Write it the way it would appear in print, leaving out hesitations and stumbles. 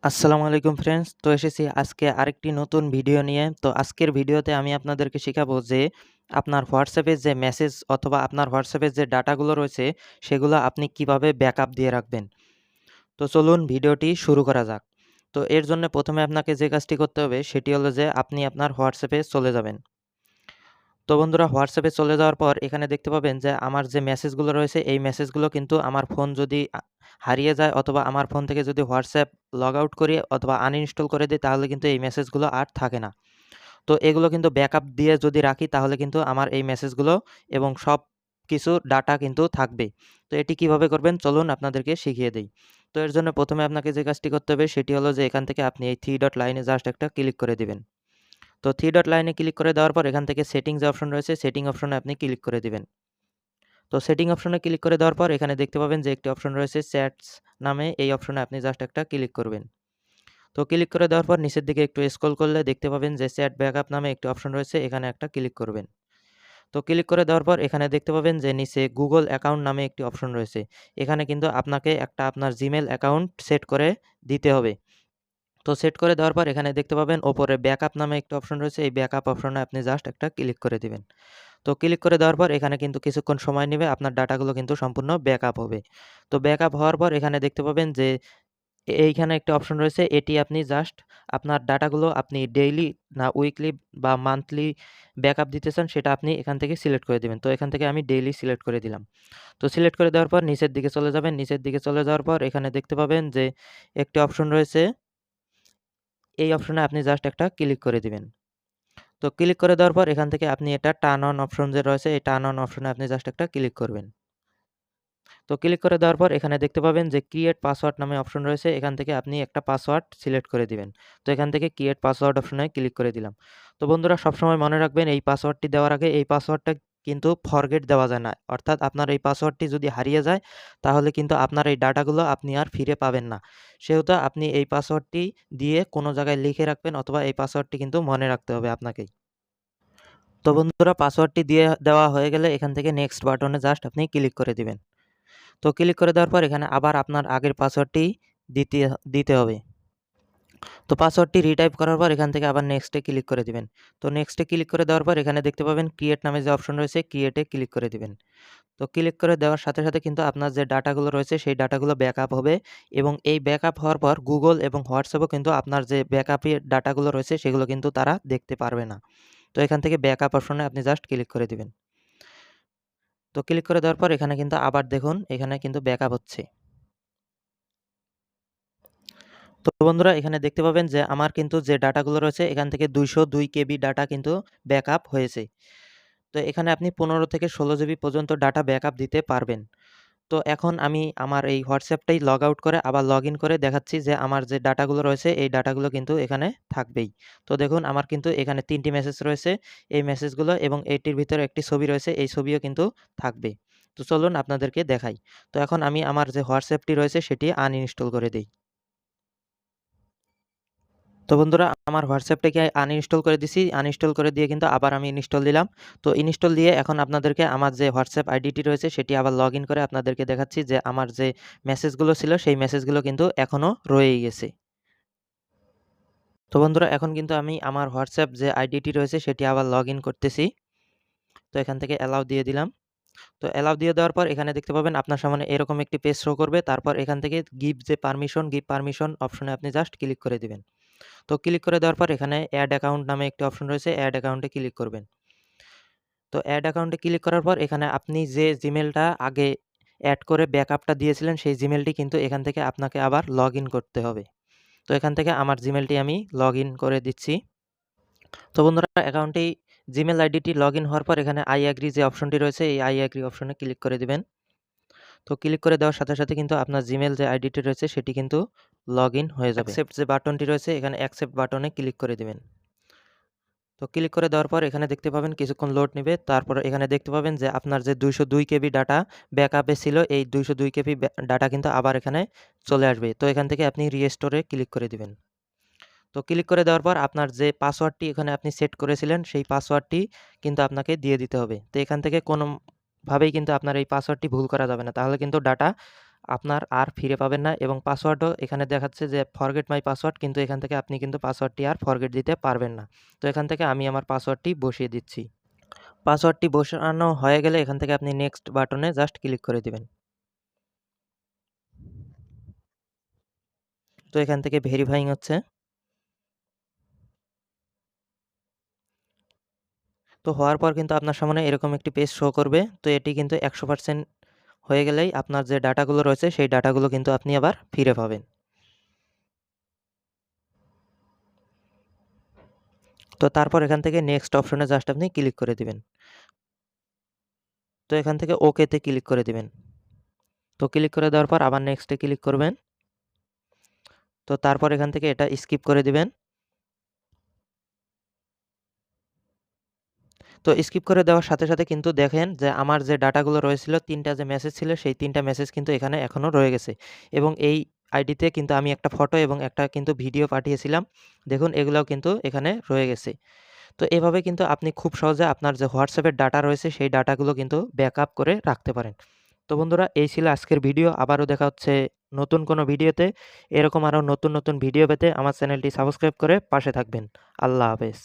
আসসালামু আলাইকুম ফ্রেন্ডস। তো এসেছি আজকে আরেকটি নতুন ভিডিও নিয়ে। তো আজকের ভিডিওতে আমি আপনাদেরকে শেখাবো যে আপনার হোয়াটসঅ্যাপে যে মেসেজ অথবা আপনার হোয়াটসঅ্যাপে যে ডাটাগুলো রয়েছে সেগুলো আপনি কিভাবে ব্যাকআপ দিয়ে রাখবেন। তো চলুন ভিডিওটি শুরু করা যাক। তো এর জন্য প্রথমে আপনাকে যে কাজটি করতে হবে সেটি হলো যে আপনি আপনার হোয়াটসঅ্যাপে চলে যাবেন। তো বন্ধুরা, হোয়াটসঅ্যাপে চলে যাওয়ার পর এখানে দেখতে পাবেন যে আমার যে মেসেজগুলো রয়েছে এই মেসেজগুলো কিন্তু আমার ফোন যদি হারিয়ে যায় অথবা আমার ফোন থেকে যদি হোয়াটসঅ্যাপ লগ আউট করি অথবা আনইনস্টল করে দিই তাহলে কিন্তু এই মেসেজগুলো আর থাকে না। তো এগুলো কিন্তু ব্যাকআপ দিয়ে যদি রাখি তাহলে কিন্তু আমার এই মেসেজগুলো এবং সব কিছু ডাটা কিন্তু থাকবে। তো এটি কিভাবে করবেন চলুন আপনাদেরকে শিখিয়ে দেই। তো এর জন্য প্রথমে আপনাকে যে কাজটি করতে হবে সেটি হলো যে এখান থেকে আপনি এই থ্রি ডট লাইনে জাস্ট একটা ক্লিক করে দিবেন। তো থ্রি ডট লাইনে ক্লিক করে দেওয়ার পর এখান থেকে সেটিং যে অপশন রয়েছে সেটিং অপশনে আপনি ক্লিক করে দিবেন। তো সেটিং অপশনে ক্লিক করে দেওয়ার পর এখানে দেখতে পাবেন যে একটি অপশন রয়েছে চ্যাটস নামে, এই অপশনে আপনি জাস্ট একটা ক্লিক করবেন। তো ক্লিক করে দেওয়ার পর নিচের দিকে একটু স্ক্রল করলে দেখতে পাবেন যে চ্যাট ব্যাকআপ নামে একটি অপশন রয়েছে, এখানে একটা ক্লিক করবেন। তো ক্লিক করে দেওয়ার পর এখানে দেখতে পাবেন যে নিচে গুগল অ্যাকাউন্ট নামে একটি অপশন রয়েছে। এখানে কিন্তু আপনাকে একটা আপনার জিমেল অ্যাকাউন্ট সেট করে দিতে হবে। তো সেট করে দেওয়ার পর এখানে দেখতে পাবেন ওপরে ব্যাকআপ নামে একটি অপশন রয়েছে, এই ব্যাকআপ অপশনে আপনি জাস্ট একটা ক্লিক করে দিবেন। তো ক্লিক করে দেওয়ার পর এখানে কিন্তু কিছুক্ষণ সময় নেবে, আপনার ডাটাগুলো কিন্তু সম্পূর্ণ ব্যাকআপ হবে। তো ব্যাকআপ হওয়ার পর এখানে দেখতে পাবেন যে এইখানে একটা অপশন রয়েছে, এটি আপনি জাস্ট আপনার ডাটাগুলো আপনি ডেইলি না উইকলি বা মান্থলি ব্যাকআপ দিতে চান সেটা আপনি এখান থেকে সিলেক্ট করে দিবেন। তো এখান থেকে আমি ডেইলি সিলেক্ট করে দিলাম। তো সিলেক্ট করে দেওয়ার পর নিচের দিকে চলে যাবেন। নিচের দিকে চলে যাওয়ার পর এখানে দেখতে পাবেন যে একটি অপশন রয়েছে, এই অপশনে আপনি জাস্ট একটা ক্লিক করে দিবেন। তো ক্লিক করে দেওয়ার পর এখান থেকে আপনি এটা টার্ন অন অপশন যে রয়েছে এই টার্ন অন অপশনে আপনি জাস্ট একটা ক্লিক করবেন। তো ক্লিক করে দেওয়ার পর এখানে দেখতে পাবেন যে ক্রিয়েট পাসওয়ার্ড নামে অপশন রয়েছে, এখান থেকে আপনি একটা পাসওয়ার্ড সিলেক্ট করে দিবেন। তো এখান থেকে ক্রিয়েট পাসওয়ার্ড অপশনে ক্লিক করে দিলাম। তো বন্ধুরা, সবসময় মনে রাখবেন এই পাসওয়ার্ডটি দেওয়ার আগে এই পাসওয়ার্ডটা কিন্তু ফরগেট দেওয়া যায় না। অর্থাৎ আপনার এই পাসওয়ার্ডটি যদি হারিয়ে যায় তাহলে কিন্তু আপনার এই ডাটাগুলো আপনি আর ফিরে পাবেন না। সেহেতু আপনি এই পাসওয়ার্ডটি দিয়ে কোনো জায়গায় লিখে রাখবেন অথবা এই পাসওয়ার্ডটি কিন্তু মনে রাখতে হবে আপনাকেই। তো বন্ধুরা, পাসওয়ার্ডটি দিয়ে দেওয়া হয়ে গেলে এখান থেকে নেক্সট বাটনে জাস্ট আপনি ক্লিক করে দিবেন। তো ক্লিক করে দেওয়ার পর এখানে আবার আপনার আগের পাসওয়ার্ডটি দিতে দিতে হবে। তো পাসওয়ার্ডটি রিটাইপ করার পর এখান থেকে আবার নেক্সটে ক্লিক করে দিবেন। তো নেক্সটে ক্লিক করে দেওয়ার পর এখানে দেখতে পাবেন ক্রিয়েট নামে যে অপশন রয়েছে ক্রিয়েটে ক্লিক করে দিবেন। তো ক্লিক করে দেওয়ার সাথে সাথে কিন্তু আপনার যে ডাটাগুলো রয়েছে সেই ডাটাগুলো ব্যাকআপ হবে এবং এই ব্যাকআপ হওয়ার পর গুগল এবং হোয়াটসঅ্যাপও কিন্তু আপনার যে ব্যাকআপের ডাটাগুলো রয়েছে সেগুলো কিন্তু তারা দেখতে পারবে না। তো এখান থেকে ব্যাকআপ অপশনে আপনি জাস্ট ক্লিক করে দিবেন। তো ক্লিক করে দেওয়ার পর এখানে কিন্তু আবার দেখুন এখানে কিন্তু ব্যাকআপ হচ্ছে। তো বন্ধুরা, এখানে দেখতে পাবেন যে আমার কিন্তু যে ডাটাগুলো রয়েছে এখান থেকে 202 কেবি ডাটা কিন্তু ব্যাকআপ হয়েছে। তো এখানে আপনি 15 থেকে 16 জিবি পর্যন্ত ডাটা ব্যাকআপ দিতে পারবেন। তো এখন আমি আমার এই হোয়াটসঅ্যাপটাই লগ আউট করে আবার লগইন করে দেখাচ্ছি যে আমার যে ডাটাগুলো রয়েছে এই ডাটাগুলো কিন্তু এখানে থাকবেই। তো দেখুন আমার কিন্তু এখানে 3টি মেসেজ রয়েছে, এই মেসেজগুলো এবং এইটির ভিতরে একটি ছবি রয়েছে, এই ছবিও কিন্তু থাকবে। তো চলুন আপনাদেরকে দেখাই। তো এখন আমি আমার যে হোয়াটসঅ্যাপটি রয়েছে সেটি আনইনস্টল করে দেই। তো বন্ধুরা, আমার হোয়াটসঅ্যাপটাকে আনইনস্টল করে দিছি। আনইনস্টল করে দিয়ে কিন্তু আবার আমি ইনস্টল দিলাম। তো ইনস্টল দিয়ে এখন আপনাদেরকে আমার যে হোয়াটসঅ্যাপ আইডিটি রয়েছে সেটি আবার লগইন করে আপনাদেরকে দেখাচ্ছি যে আমার যে মেসেজগুলো ছিল সেই মেসেজগুলো কিন্তু এখনও রয়েই গেছে। তো বন্ধুরা, এখন কিন্তু আমি আমার হোয়াটসঅ্যাপ যে আইডিটি রয়েছে সেটি আবার লগইন করতেছি। তো এখান থেকে অ্যালাউ দিয়ে দিলাম। তো অ্যালাউ দিয়ে দেওয়ার পর এখানে দেখতে পাবেন আপনার সামনে এরকম একটি পেজ শো করবে। তারপর এখান থেকে গিভ পারমিশন অপশনে আপনি জাস্ট ক্লিক করে দিবেন। তো ক্লিক করে দেওয়ার পর এখানে অ্যাড অ্যাকাউন্ট নামে একটি অপশন রয়েছে, অ্যাড অ্যাকাউন্টে ক্লিক করবেন। তো অ্যাড অ্যাকাউন্টে ক্লিক করার পর এখানে আপনি যে জিমেলটা আগে অ্যাড করে ব্যাকআপটা দিয়েছিলেন সেই জিমেলটি কিন্তু এখান থেকে আপনাকে আবার লগইন করতে হবে। তো এখান থেকে আমার জিমেলটি আমি লগইন করে দিচ্ছি। তো বন্ধুরা, অ্যাকাউন্টে জিমেল আইডিটি লগইন হওয়ার পর এখানে আই অ্যাগ্রি যে অপশনটি রয়েছে এই আই অ্যাগ্রি অপশনে ক্লিক করে দিবেন। তো ক্লিক করে দেওয়ার সাথে সাথে কিন্তু আপনার জিমেল যে আইডিটি রয়েছে সেটি কিন্তু লগইন হয়ে যাবে। অ্যাকসেপ্ট যে বাটনটি রয়েছে এখানে অ্যাকসেপ্ট বাটনে ক্লিক করে দিবেন। তো ক্লিক করে দেওয়ার পর এখানে দেখতে পাবেন কিছুক্ষণ লোড নেবে। তারপর এখানে দেখতে পাবেন যে আপনার যে 202 কেবি ডাটা ব্যাকআপে ছিল এই 202 কেবি ডাটা কিন্তু আবার এখানে চলে আসবে। তো এখান থেকে আপনি রিস্টোরে ক্লিক করে দিবেন। তো ক্লিক করে দেওয়ার পর আপনার যে পাসওয়ার্ডটি এখানে আপনি সেট করেছিলেন সেই পাসওয়ার্ডটি কিন্তু আপনাকে দিয়ে দিতে হবে। তো এখান থেকে কোনোভাবেই কিন্তু আপনার এই পাসওয়ার্ডটি ভুল করা যাবে না। তাহলে কিন্তু ডাটা আপনার আর ফিরে পাবেন না এবং পাসওয়ার্ডও এখানে দেখাচ্ছে যে ফরগেট মাই পাসওয়ার্ড, কিন্তু এখান থেকে আপনি কিন্তু পাসওয়ার্ডটি আর ফরগেট দিতে পারবেন না। তো এখান থেকে আমি আমার পাসওয়ার্ডটি বসিয়ে দিচ্ছি। পাসওয়ার্ডটি বসানো হয়ে গেলে এখান থেকে আপনি নেক্সট বাটনে জাস্ট ক্লিক করে দিবেন। তো এখান থেকে ভেরিফাইং হচ্ছে। তো হওয়ার পর কিন্তু আপনার সামনে এরকম একটি পেজ শো করবে। তো এটি কিন্তু 100% হয়ে গেলেই আপনার যে ডাটাগুলো রয়েছে সেই ডাটাগুলো কিন্তু আপনি আবার ফিরে পাবেন। তো তারপর এখান থেকে নেক্সট অপশনে জাস্ট আপনি ক্লিক করে দিবেন। তো এখান থেকে ওকেতে ক্লিক করে দিবেন। তো ক্লিক করে দেওয়ার পর আবার নেক্সটে ক্লিক করবেন। তো তারপর এখান থেকে এটা স্কিপ করে দিবেন। তো স্কিপ করে দেওয়ার সাথে, সাথে কিন্তু দেখেন যে আমার যে ডাটাগুলো রয়েছিল ৩ টা যে মেসেজ ছিল সেই ৩ টা মেসেজ কিন্তু এখানে এখনও রয়ে গেছে এবং এই আইডিতে কিন্তু আমি একটা ফটো এবং একটা কিন্তু ভিডিও পাঠিয়েছিলাম। দেখুন এগুলাও কিন্তু এখানে রয়ে গেছে। তো এভাবে কিন্তু আপনি খুব সহজে আপনার যে WhatsApp এর ডাটা রয়েছে সেই ডাটাগুলো কিন্তু ব্যাকআপ করে রাখতে পারেন। তো বন্ধুরা এই ছিল আজকের ভিডিও। আবারও দেখা হচ্ছে নতুন কোনো ভিডিওতে। এরকম আরও নতুন, নতুন ভিডিও পেতে আমার চ্যানেলটি সাবস্ক্রাইব করে পাশে থাকবেন। আল্লাহ হাফেজ।